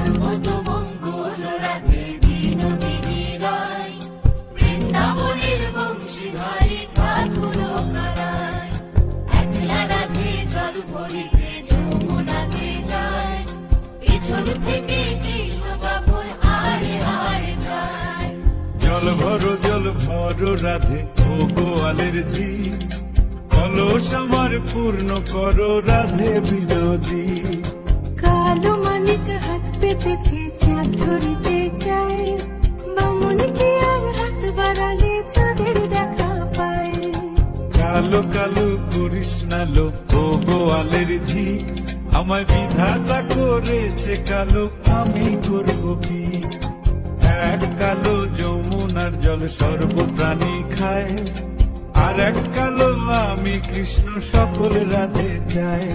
সর্বতমঙ্গল রাধে বিনোদিনী রায়, বৃন্দাবনের বংশীধারী ঠাকুর কারায়। একলা রাধে জল ভরিতে যমুনাতে যায়, পিছন থেকে কৃষ্ণ তখন হাড়ে হাড়ে যায়। জল ভরো রাধে ও গোয়ালের ঝি, কলস আমার পূর্ণ করো রাধে বিনোদী। কালো মানিক হাত পেতেছে চাঁদ ধরিতে চায়, বামুনকে আর হাত বাড়ালে চাঁদের দেখা পায়। কালো কালো করিস না লো ও গোয়ালের ঝি, আমায় বিধাতা করেছে কালো, আমি করবো কি? এক কালো যমুনার জল সর্বপ্রাণী খায়, আর এক কালো আমি কৃষ্ণ সকল রাধে চাই।